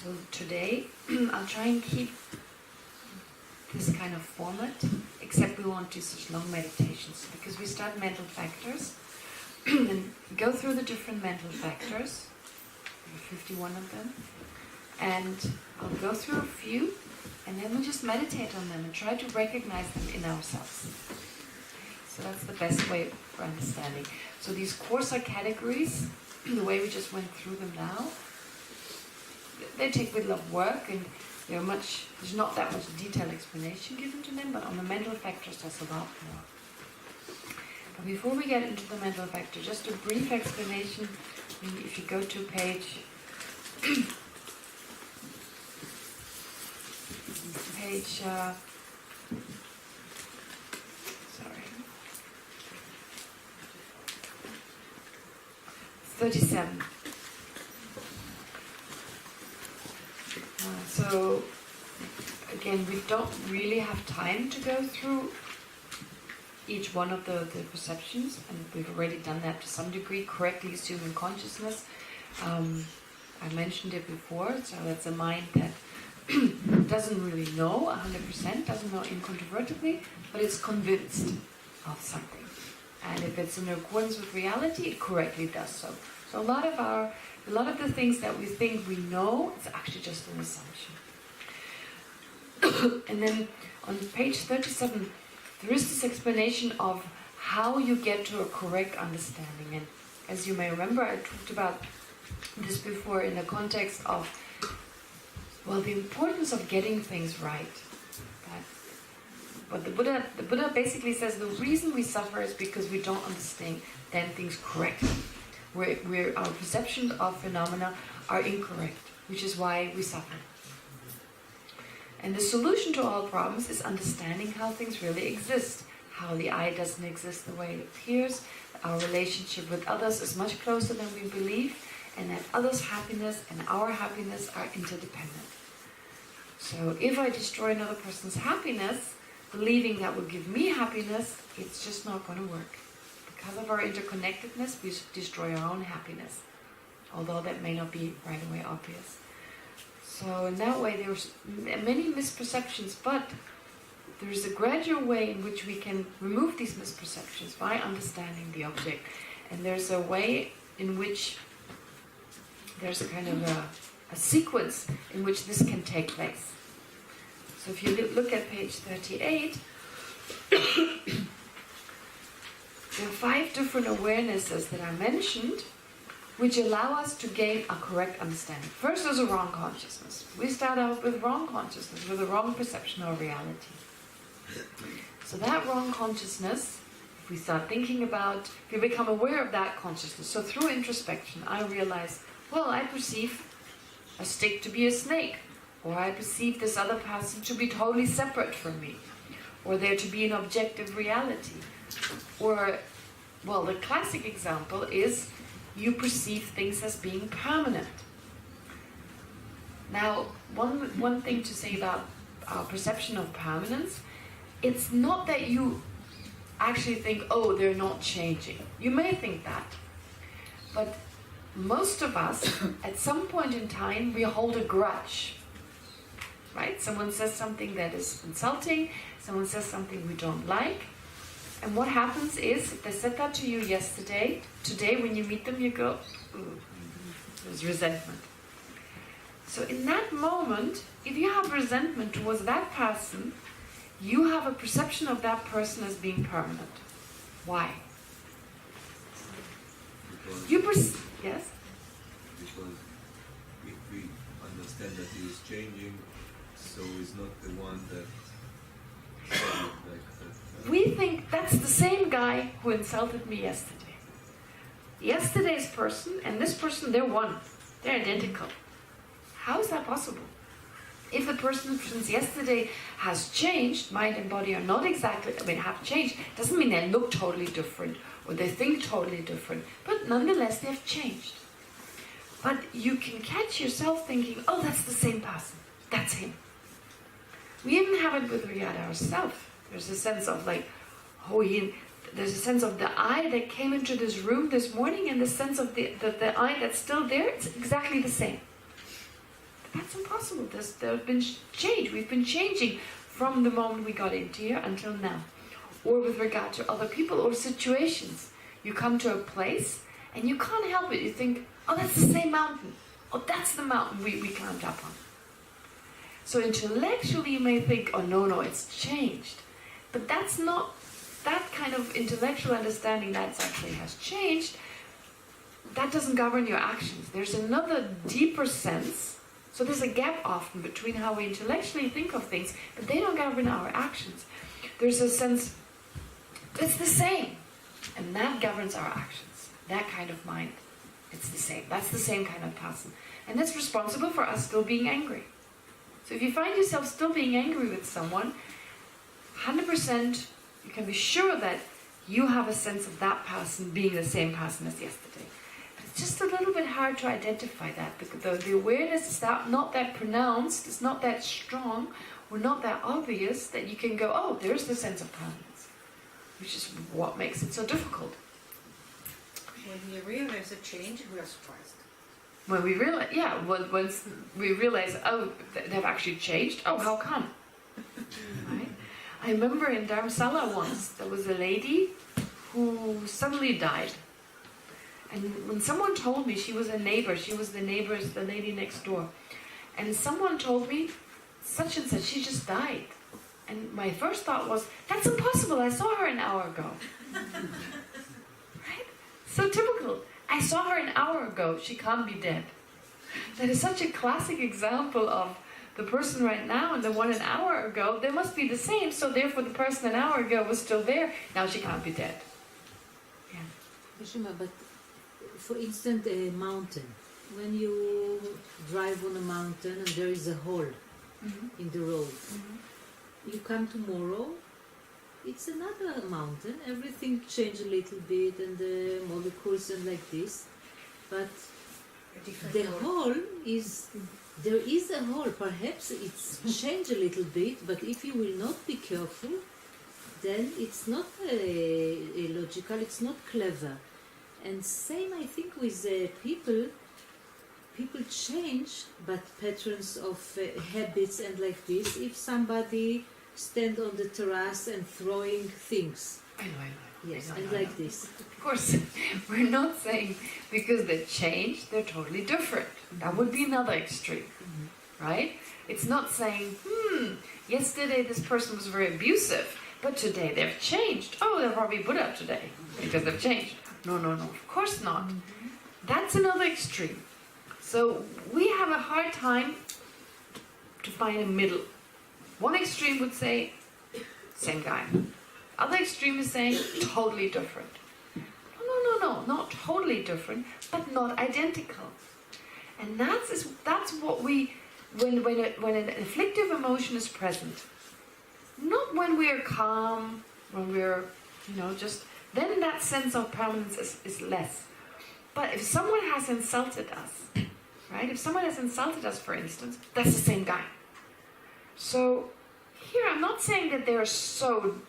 So today I'll try and keep this kind of format, except we won't do such long meditations because we start mental factors and go through the different mental factors, 51 of them, and I'll go through a few and then we'll just meditate on them and try to recognize them in ourselves. So that's the best way for understanding. So these coarser categories, the way we just went through them now, they take a little of work and there's not that much detailed explanation given to them, but on the mental factors there's a lot more. But before we get into the mental factor, just a brief explanation. If you go to page 37. So again, we don't really have time to go through each one of the perceptions, and we've already done that to some degree, correctly assuming consciousness. I mentioned it before, so that's a mind that doesn't really know 100%, doesn't know incontrovertibly, but it's convinced of something. And if it's in accordance with reality, it correctly does so. So a lot of the things that we think we know, it's actually just an assumption. And then on page 37, there is this explanation of how you get to a correct understanding. And as you may remember, I talked about this before in the context of, well, the importance of getting things right. But the Buddha basically says the reason we suffer is because we don't understand things correctly. Where our perceptions of phenomena are incorrect, which is why we suffer. And the solution to all problems is understanding how things really exist, how the I doesn't exist the way it appears, our relationship with others is much closer than we believe, and that others' happiness and our happiness are interdependent. So if I destroy another person's happiness, believing that will give me happiness, it's just not going to work. Because of our interconnectedness, we destroy our own happiness, although that may not be right away obvious. So in that way, there's many misperceptions, but there's a gradual way in which we can remove these misperceptions by understanding the object. And there's a way in which there's a kind of a sequence in which this can take place. So if you look at page 38, there are 5 different awarenesses that are mentioned which allow us to gain a correct understanding. First, there's a wrong consciousness. We start out with wrong consciousness, with a wrong perception of reality. So that wrong consciousness, if we start thinking about, if we become aware of that consciousness, so through introspection, I realize, well, I perceive a stick to be a snake, or I perceive this other person to be totally separate from me, or there to be an objective reality. Or, well, the classic example is you perceive things as being permanent. Now, one thing to say about our perception of permanence, it's not that you actually think, oh, they're not changing. You may think that. But most of us, at some point in time, we hold a grudge. Right? Someone says something that is insulting, someone says something we don't like, and what happens is, if they said that to you yesterday, today when you meet them you go, ooh, there's resentment. So in that moment, if you have resentment towards that person, you have a perception of that person as being permanent. Why? Yes? Because if we understand that he is changing, so he's not the one that we think that's the same guy who insulted me yesterday. Yesterday's person and this person, they're one. They're identical. How is that possible? If the person since yesterday has changed, mind and body are not exactly, have changed, doesn't mean they look totally different or they think totally different, but nonetheless they have changed. But you can catch yourself thinking, oh, that's the same person. That's him. We even have it with Riyadh ourselves. There's a sense of like, there's a sense of the I that came into this room this morning and the sense of the I that's still there, it's exactly the same. The That's impossible. There's been change. We've been changing from the moment we got into here until now. Or with regard to other people or situations. You come to a place and you can't help it. You think, oh, that's the same mountain. Oh, that's the mountain we climbed up on. So intellectually you may think, oh no, it's changed. But that's not, that kind of intellectual understanding that actually has changed, that doesn't govern your actions. There's another deeper sense. So there's a gap often between how we intellectually think of things, but they don't govern our actions. There's a sense, it's the same. And that governs our actions. That kind of mind, it's the same. That's the same kind of person. And that's responsible for us still being angry. So if you find yourself still being angry with someone, 100% you can be sure that you have a sense of that person being the same person as yesterday. But it's just a little bit hard to identify that because the awareness is not that pronounced, it's not that strong, or not that obvious that you can go, oh, there's the sense of permanence, which is what makes it so difficult. When you realize a change, we are surprised. When we realize, once we realize, oh, they've actually changed, oh, how come? Right? I remember in Dharamsala once, there was a lady who suddenly died. And when someone told me, she was a neighbor, she was the lady next door. And someone told me, such and such, she just died. And my first thought was, that's impossible, I saw her an hour ago. Right? So typical. I saw her an hour ago, she can't be dead. That is such a classic example of the person right now and the one an hour ago, they must be the same, so therefore the person an hour ago was still there, now she can't be dead. Yeah. Vishima, but for instance, a mountain. When you drive on a mountain and there is a hole in the road, you come tomorrow, it's another mountain, everything changed a little bit and the molecules and like this, but the hole is, there is a hole, perhaps it's changed a little bit, but if you will not be careful, then it's not logical, it's not clever. And same I think with people change, but patterns of habits and like this, if somebody stand on the terrace and throwing things. I know. Yes, I know, and I like know. this. Of course, we're not saying because they changed, they're totally different. That would be another extreme, right? It's not saying, yesterday this person was very abusive, but today they've changed. Oh, they're probably Buddha today because they've changed. No, of course not. That's another extreme. So we have a hard time to find a middle. One extreme would say, same guy. Other extreme is saying, totally different. No, not totally different, but not identical. And that's what we, when an afflictive emotion is present, not when we're calm, when we're, just, then that sense of permanence is less. But if someone has insulted us, right? If someone has insulted us, for instance, that's the same guy. So here I'm not saying that they're so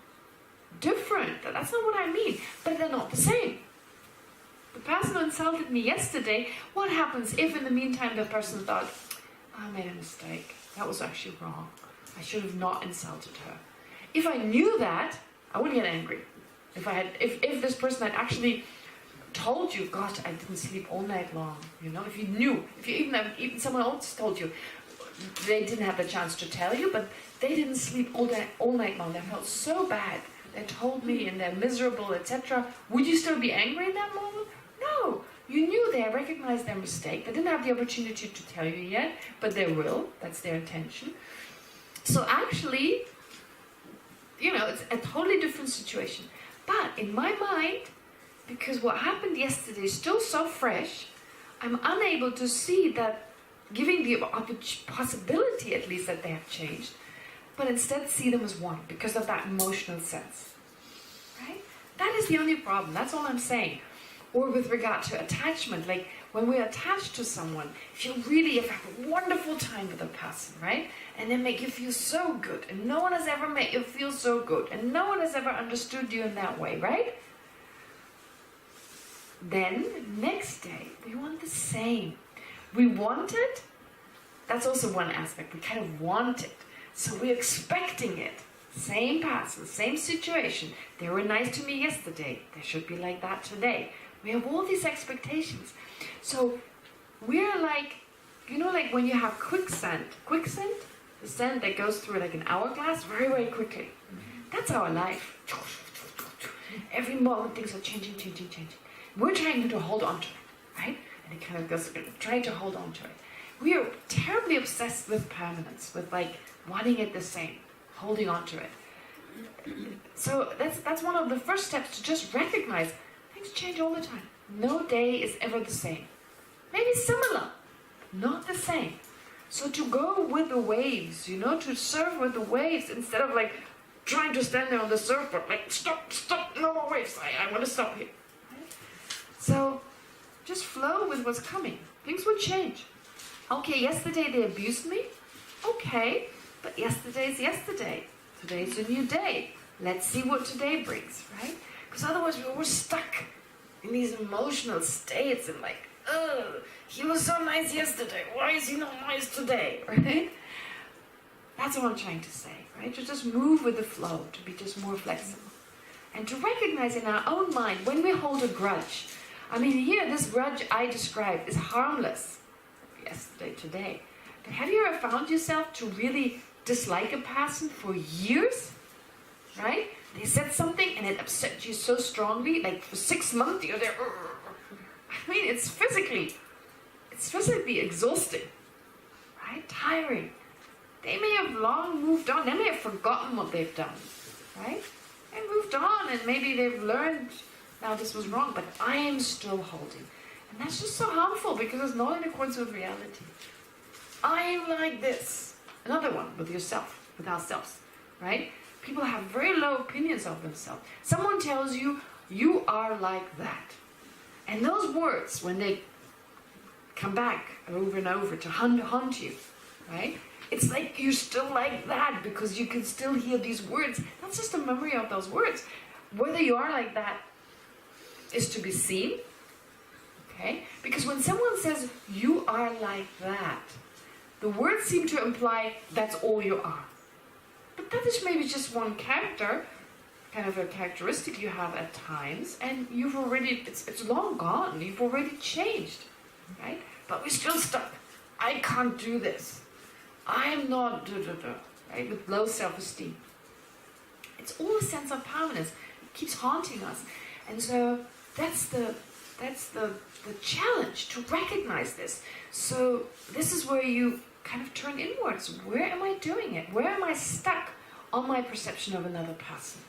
different. That's not what I mean. But they're not the same. The person who insulted me yesterday, what happens if in the meantime the person thought, I made a mistake. That was actually wrong. I should have not insulted her. If I knew that, I wouldn't get angry. If this person had actually told you, gosh, I didn't sleep all night long, if you knew, even someone else told you, they didn't have the chance to tell you, but they didn't sleep all night long. They felt so bad. They told me and they're miserable, etc. Would you still be angry in that moment? No. You knew they recognized their mistake. They didn't have the opportunity to tell you yet, but they will. That's their intention. So actually, it's a totally different situation. But in my mind, because what happened yesterday is still so fresh, I'm unable to see that, giving the possibility at least that they have changed, but instead see them as one because of that emotional sense. Right? That is the only problem. That's all I'm saying. Or with regard to attachment, like when we're attached to someone, if you really have a wonderful time with a person, right? And they make you feel so good, and no one has ever made you feel so good, and no one has ever understood you in that way, right? Then, next day, we want the same. We want it, that's also one aspect. We kind of want it. So we're expecting it. Same person, same situation. They were nice to me yesterday. They should be like that today. We have all these expectations. So we're like, you know, like when you have quicksand, the sand that goes through like an hourglass very, very quickly. That's our life. Every moment things are changing. We're trying to hold on to it, right? And it kind of goes, trying to hold on to it. We are terribly obsessed with permanence, with like wanting it the same, holding on to it. So that's one of the first steps, to just recognize things change all the time. No day is ever the same. Maybe similar, not the same. So to go with the waves, you know, to surf with the waves instead of like trying to stand there on the surfboard, like stop, no more waves, I want to stop here. So just flow with what's coming. Things will change. Okay, yesterday they abused me. Okay, but yesterday's yesterday. Today's a new day. Let's see what today brings, right? Because otherwise we're stuck in these emotional states and like, oh, he was so nice yesterday. Why is he not nice today, right? That's what I'm trying to say, right? To just move with the flow, to be just more flexible. And to recognize in our own mind when we hold a grudge. I mean, here, this grudge I described is harmless. Yesterday, today. But have you ever found yourself to really dislike a person for years? Right? They said something and it upset you so strongly, like for 6 months you're there. I mean, it's physically exhausting. Right? Tiring. They may have long moved on. They may have forgotten what they've done. Right? And moved on, and maybe they've learned, now this was wrong, but I am still holding. And that's just so harmful because it's not in accordance with reality. I am like this. Another one with yourself, with ourselves, right? People have very low opinions of themselves. Someone tells you, you are like that. And those words, when they come back over and over to haunt you, right? It's like you're still like that because you can still hear these words. That's just a memory of those words. Whether you are like that is to be seen. Okay? Because when someone says, you are like that, the words seem to imply that's all you are. But that is maybe just one character, kind of a characteristic you have at times, and you've already, it's long gone, you've already changed, right? But we're still stuck. I can't do this. I am not, right? With low self-esteem. It's all a sense of permanence. It keeps haunting us. And so that's the challenge, to recognize this. So this is where you kind of turn inwards. Where am I doing it? Where am I stuck on my perception of another person?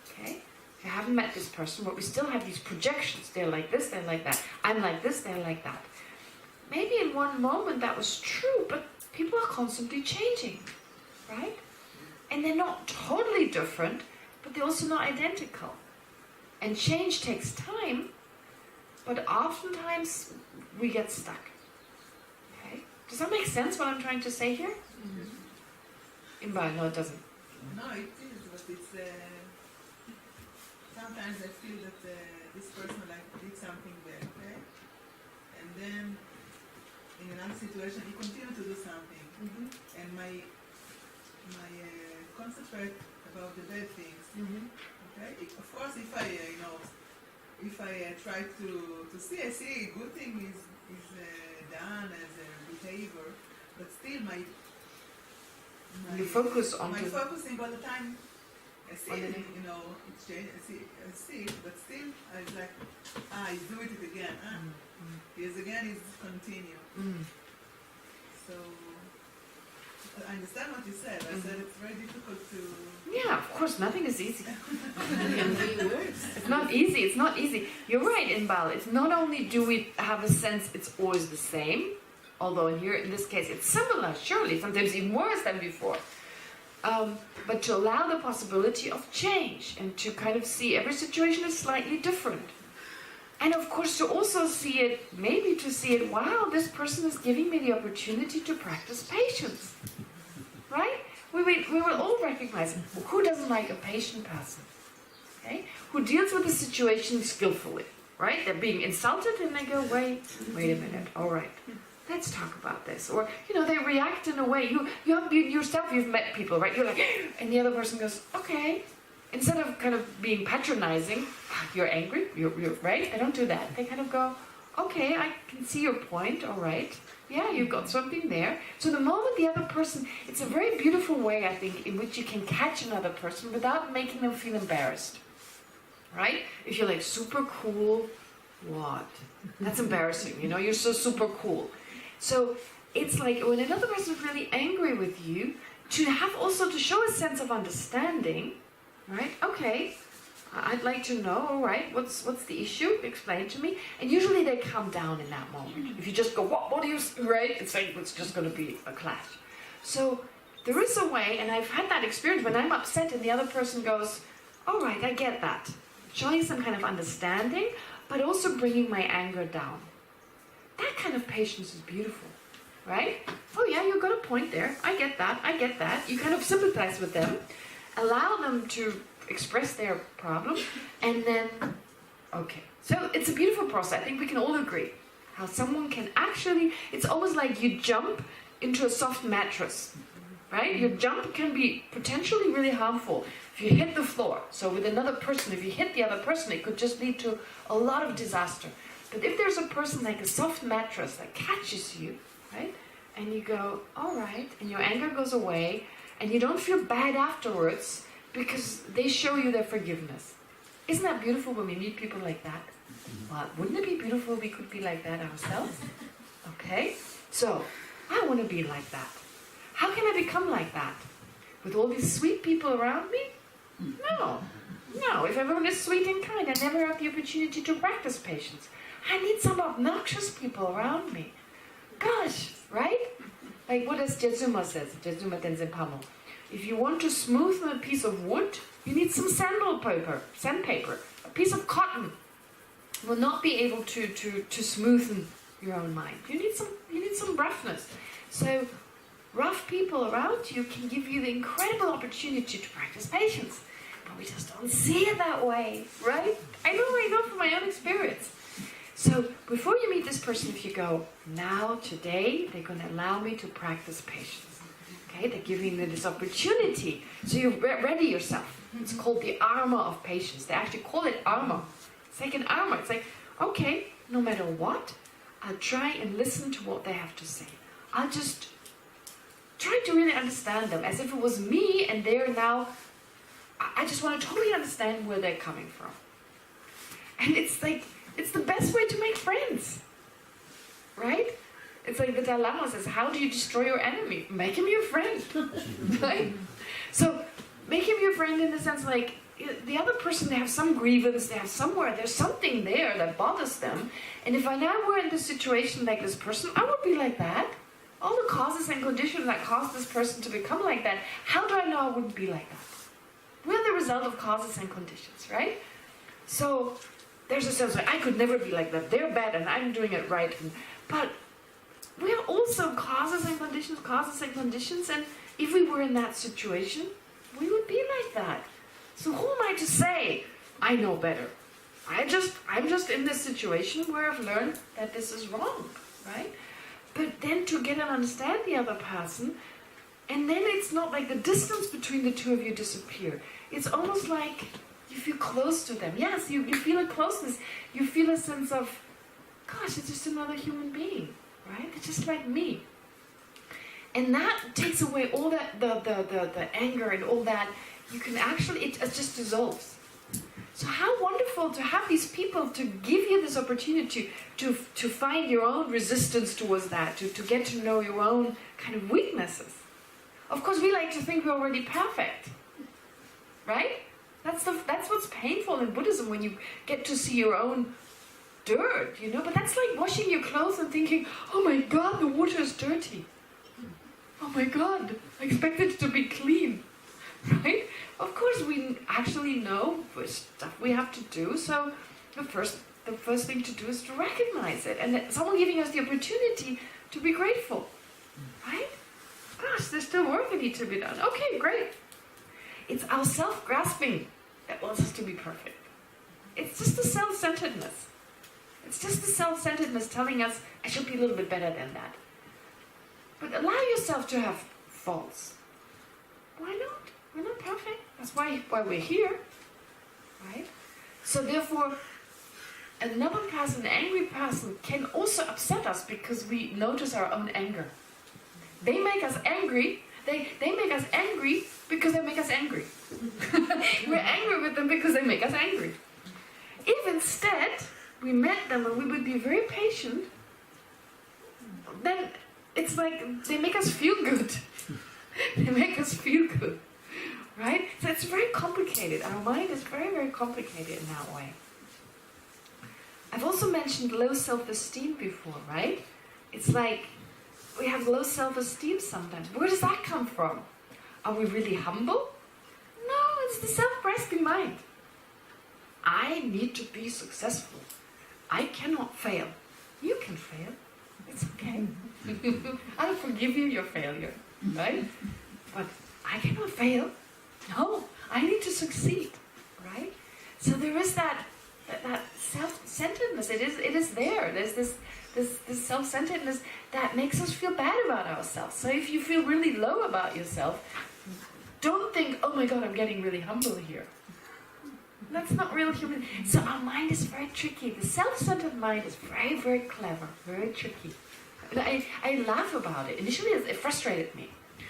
Okay? I haven't met this person, but we still have these projections. They're like this, they're like that. I'm like this, they're like that. Maybe in one moment that was true, but people are constantly changing, right? And they're not totally different, but they're also not identical. And change takes time, but oftentimes we get stuck. Okay? Does that make sense what I'm trying to say here? Imba, no, it doesn't. No, it is, but it's sometimes I feel that this person like did something bad, okay? And then in another situation he continued to do something, and my concentrate about the bad things. Okay, of course, if I try to see, I see good thing is done as a behavior, but still my you focus on my focusing all the time. I see it, it's changed. I see it, but still I was like, he's doing it again. He's continue. So I understand what you said. I said it's very difficult to. Yeah, of course, nothing is easy. It's not easy. It's not easy. You're right, Inbal. It's not only do we have a sense it's always the same, although here in this case it's similar, surely, sometimes even worse than before. But to allow the possibility of change and to kind of see every situation is slightly different. And of course to also see it, maybe to see it, wow, this person is giving me the opportunity to practice patience. Right? We will all recognize it. Who doesn't like a patient person? Okay? Who deals with the situation skillfully. Right? They're being insulted and they go, wait a minute, all right. let's talk about this. Or, they react in a way. You yourself, you've met people, right? You're like, and the other person goes, okay. Instead of kind of being patronizing, you're angry, you're right? They don't do that. They kind of go, okay, I can see your point, all right. Yeah, you've got something there. So the moment the other person, it's a very beautiful way, I think, in which you can catch another person without making them feel embarrassed. Right? If you're like super cool, what? That's embarrassing, you're so super cool. So it's like when another person is really angry with you, to have also to show a sense of understanding, right? Okay, I'd like to know, all right, what's the issue? Explain to me. And usually they calm down in that moment. If you just go, what do you, right? It's like, it's just going to be a clash. So there is a way, and I've had that experience when I'm upset and the other person goes, all right, I get that. Showing some kind of understanding, but also bringing my anger down. That kind of patience is beautiful, right? Oh yeah, you've got a point there. I get that. You kind of sympathize with them, allow them to express their problem, and then, okay. So it's a beautiful process. I think we can all agree how someone can actually, it's almost like you jump into a soft mattress, right? Your jump can be potentially really harmful if you hit the floor. So with another person, if you hit the other person, it could just lead to a lot of disaster. But if there's a person like a soft mattress that catches you, right? And you go, all right, and your anger goes away, and you don't feel bad afterwards, because they show you their forgiveness. Isn't that beautiful when we meet people like that? Well, wouldn't it be beautiful if we could be like that ourselves? Okay, so I want to be like that. How can I become like that? With all these sweet people around me? No. If everyone is sweet and kind, I never have the opportunity to practice patience. I need some obnoxious people around me. Gosh, right? Like what does Jezuma says, Jezuma Tenzin Pamo. If you want to smoothen a piece of wood, you need some sandpaper. A piece of cotton will not be able to smoothen your own mind. You need some roughness. So rough people around you can give you the incredible opportunity to practice patience. But we just don't see it that way, right? I know from my own experience. So before you meet this person, if you go, now, today, they're going to allow me to practice patience. Okay, they're giving you this opportunity. So you ready yourself. It's called the armor of patience. They actually call it armor. It's like an armor. It's like, okay, no matter what, I'll try and listen to what they have to say. I'll just try to really understand them as if it was me and they're now, I just want to totally understand where they're coming from. And it's like, it's the best way to make friends. Right? It's like the Dalai Lama says, how do you destroy your enemy? Make him your friend. Right? So, make him your friend in the sense like, the other person, they have some grievance, they have somewhere, there's something there that bothers them. And if I now were in this situation like this person, I would be like that. All the causes and conditions that caused this person to become like that, how do I know I wouldn't be like that? We're the result of causes and conditions, right? So, there's a sense like, I could never be like that. They're bad and I'm doing it right. But we are also causes and conditions, and if we were in that situation, we would be like that. So who am I to say, I know better? I'm just in this situation where I've learned that this is wrong, right? But then to get and understand the other person, and then it's not like the distance between the two of you disappear. It's almost like you feel close to them. Yes, you feel a closeness. You feel a sense of, gosh, it's just another human being. Right? It's just like me. And that takes away all that, the anger and all that. You can actually, it just dissolves. So how wonderful to have these people to give you this opportunity to find your own resistance towards that, to get to know your own kind of weaknesses. Of course, we like to think we're already perfect. Right? That's what's painful in Buddhism, when you get to see your own dirt, but that's like washing your clothes and thinking, oh my God, the water is dirty. Oh my God, I expect it to be clean, right? Of course, we actually know stuff we have to do, so the first thing to do is to recognize it, and someone giving us the opportunity to be grateful, right? Gosh, there's still work that needs to be done. Okay, great. It's our self-grasping that wants us to be perfect. It's just the self-centeredness. It's just the self-centeredness telling us, I should be a little bit better than that. But allow yourself to have faults. Why not? We're not perfect. That's why we're here. Right? So therefore, another person, an angry person, can also upset us because we notice our own anger. They make us angry. They make us angry because they make us angry. We're angry with them because they make us angry. If instead we met them and we would be very patient, then it's like they make us feel good. They make us feel good. Right? So it's very complicated. Our mind is very, very complicated in that way. I've also mentioned low self-esteem before, right? It's like we have low self-esteem sometimes. Where does that come from? Are we really humble? No, it's the self-grasping mind. I need to be successful. I cannot fail. You can fail. It's okay. I'll forgive you your failure, right? But I cannot fail. No, I need to succeed, right? So there is that self-centeredness. It is there. There's this self-centeredness that makes us feel bad about ourselves. So if you feel really low about yourself, don't think, oh my God, I'm getting really humble here. That's not real human. So our mind is very tricky. The self-centered mind is very, very clever, very tricky. And I laugh about it. Initially, it frustrated me.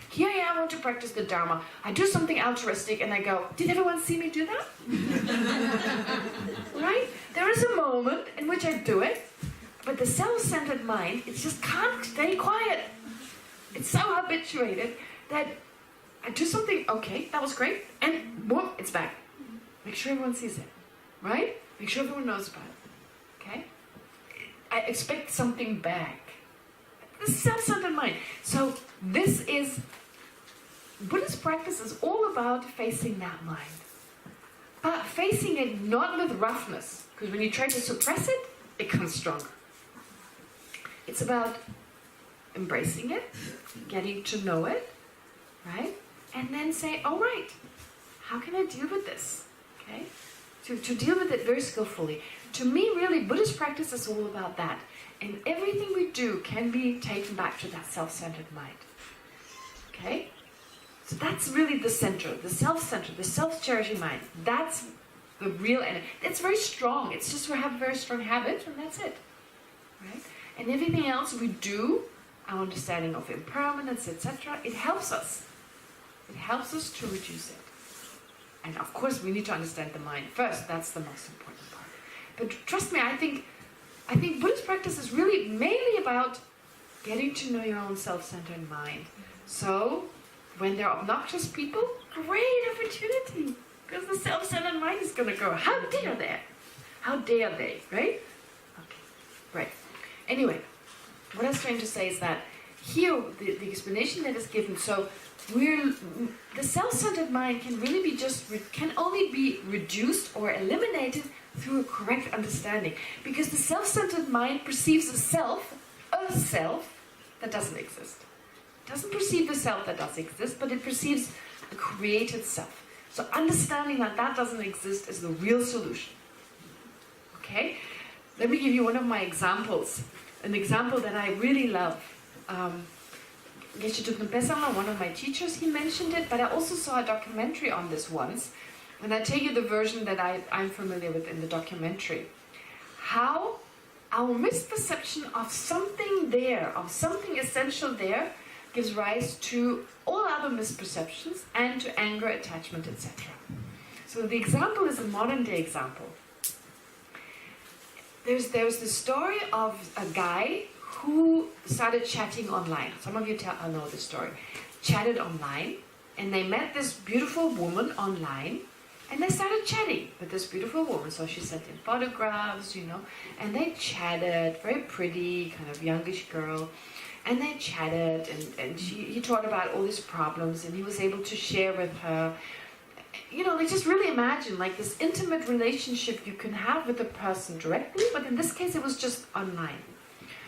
Here I am, I want to practice the Dharma. I do something altruistic and I go, did everyone see me do that? Right? There is a moment in which I do it, but the self-centered mind, it just can't stay quiet. It's so habituated that I do something, okay, that was great, and boom, it's back. Make sure everyone sees it, right? Make sure everyone knows about it, okay? I expect something back. This is self-centered mind. So this is, Buddhist practice is all about facing that mind. But facing it not with roughness, because when you try to suppress it, it comes stronger. It's about embracing it, getting to know it, right? And then say, all right, how can I deal with this? Okay? To deal with it very skillfully. To me, really, Buddhist practice is all about that. And everything we do can be taken back to that self-centered mind. Okay? So that's really the center, the self-centered, the self-cherishing mind. That's the real enemy. It's very strong. It's just we have a very strong habit, and that's it. Right? And everything else we do, our understanding of impermanence, etc., it helps us. It helps us to reduce it. And of course, we need to understand the mind first. That's the most important part. But trust me, I think Buddhist practice is really mainly about getting to know your own self-centered mind. So, when there are obnoxious people, great opportunity. Because the self-centered mind is going to go, how dare they? How dare they, right? Okay, right. Anyway, what I was trying to say is that here, the explanation that is given, so the self-centered mind can really be can only be reduced or eliminated through a correct understanding. Because the self-centered mind perceives a self that doesn't exist. It doesn't perceive the self that does exist, but it perceives the created self. So understanding that that doesn't exist is the real solution. Okay? Let me give you one of my examples. An example that I really love. Geshe, one of my teachers, he mentioned it, but I also saw a documentary on this once. And I tell you the version that I'm familiar with in the documentary. How our misperception of something there, of something essential there, gives rise to all other misperceptions and to anger, attachment, etc. So the example is a modern day example. There's the story of a guy who started chatting online. Some of you know the story. Chatted online, and they met this beautiful woman online, and they started chatting with this beautiful woman. So she sent in photographs, and they chatted, very pretty, kind of youngish girl. And they chatted, and he talked about all his problems, and he was able to share with her. They just really imagine like this intimate relationship you can have with a person directly, but in this case it was just online.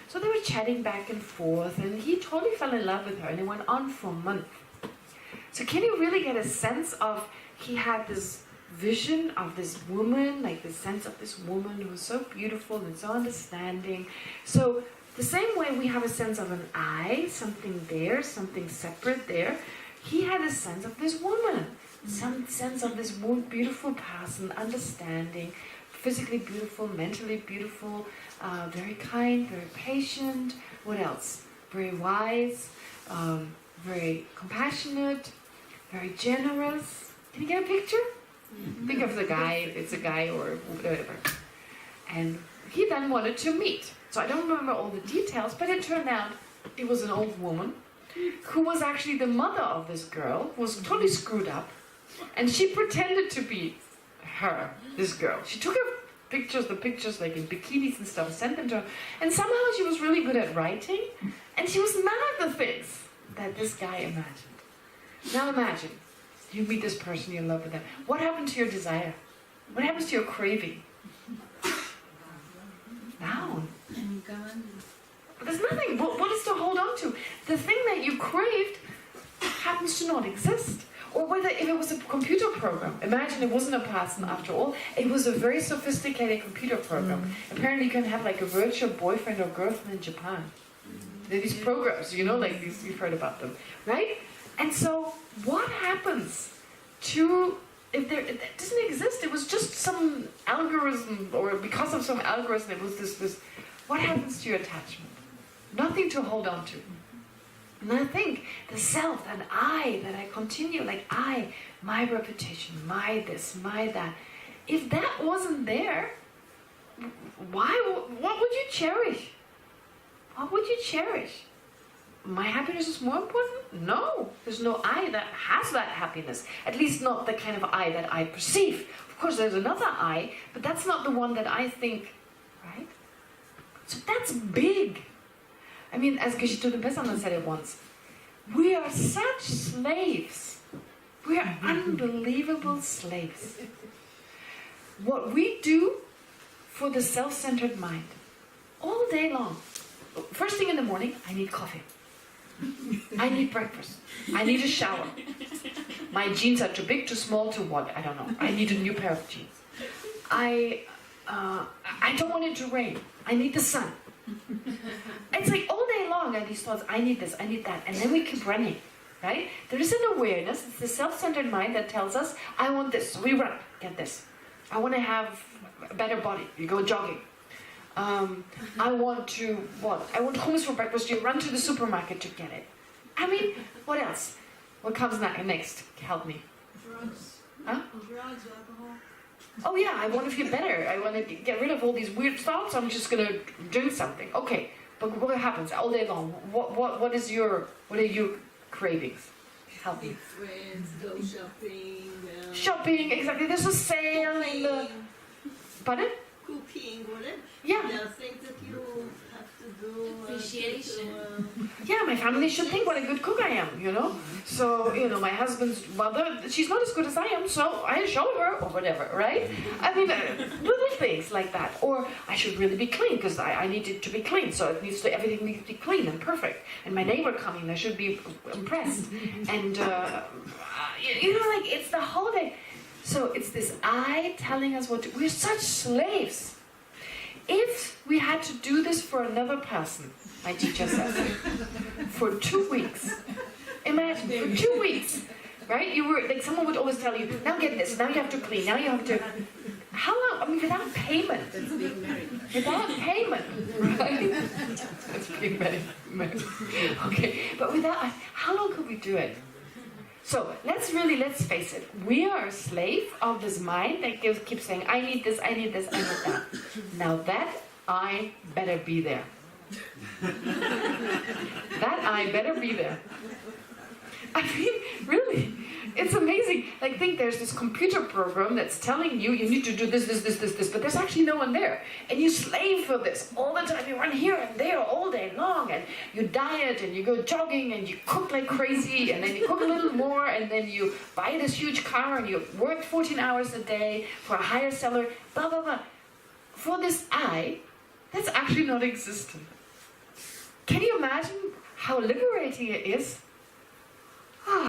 So they were chatting back and forth, and he totally fell in love with her, and it went on for a month. So can you really get a sense of he had this vision of this woman, like the sense of this woman who's so beautiful and so understanding. So the same way we have a sense of an I, something there, something separate there, he had a sense of this woman, some sense of this beautiful person, understanding, physically beautiful, mentally beautiful, very kind, very patient. What else? Very wise, very compassionate, very generous. Can you get a picture? Think of the guy, it's a guy or whatever. And he then wanted to meet. So I don't remember all the details, but it turned out it was an old woman who was actually the mother of this girl, who was totally screwed up. And she pretended to be her, this girl. She took her the pictures like in bikinis and stuff, sent them to her. And somehow she was really good at writing. And she was none of the things that this guy imagined. Now imagine, you meet this person, you're in love with them. What happened to your desire? What happens to your craving? Down. But there's nothing. What is to hold on to? The thing that you craved happens to not exist. Or whether if it was a computer program. Imagine it wasn't a person after all. It was a very sophisticated computer program. Apparently you can have like a virtual boyfriend or girlfriend in Japan. There are these programs, you know, like these, you've heard about them, right? And so what happens to, if it doesn't exist, it was just some algorithm, or because of some algorithm, it was this, what happens to your attachment? Nothing to hold on to. And I think the self, that I, that I continue, like I, my reputation, my this, my that, if that wasn't there, what would you cherish? What would you cherish? My happiness is more important? No, there's no I that has that happiness. At least not the kind of I that I perceive. Of course, there's another I, but that's not the one that I think, right? So that's big. I mean, as Geshe said it once, we are such slaves. We are unbelievable slaves. What we do for the self-centered mind, all day long. First thing in the morning, I need coffee. I need breakfast. I need a shower. My jeans are too big, too small, too what? I don't know. I need a new pair of jeans. I don't want it to rain. I need the sun. It's like all day long I have these thoughts, I need this, I need that, and then we keep running, right? There is an awareness, it's the self-centered mind that tells us, I want this, so we run, get this. I want to have a better body, you go jogging. I want to, what? I want hummus for breakfast, you run to the supermarket to get it. I mean, what else? What comes next? Help me. Drugs. Huh? Drugs, alcohol. Oh yeah, I want to feel better. I want to get rid of all these weird thoughts. I'm just going to do something. Okay, but what happens all day long? What are your cravings? Help me. Meet friends, go shopping. Shopping, exactly. There's a sale in the... Pardon? Cooking, whatever. Yeah. There are things that you have to do. Appreciation. Yeah, my family should think what a good cook I am, you know? So, you know, my husband's mother, she's not as good as I am, so I show her, or whatever, right? I mean, little things like that. Or I should really be clean, because I need it to be clean, so everything needs to be clean and perfect. And my neighbor coming, I should be impressed. And, you know, like, it's the whole day. So it's this I telling us what to, we're such slaves. If we had to do this for another person, my teacher says, for 2 weeks, imagine, for 2 weeks, right? You were, like someone would always tell you, now get this, now you have to clean, now you have to, how long, I mean, without payment. That's being married. Without payment, right? That's being married. Okay, but without, how long could we do it? So let's face it. We are a slave of this mind that keeps saying, I need this, I need this, I need that. Now that I better be there. That I better be there. I mean, really, it's amazing. Like, think there's this computer program that's telling you you need to do this, but there's actually no one there. And you slave for this all the time. You run here and there all day long, and you diet, and you go jogging, and you cook like crazy, and then you cook a little more, and then you buy this huge car, and you work 14 hours a day for a higher salary, blah, blah, blah. For this I, that's actually not existent. Can you imagine how liberating it is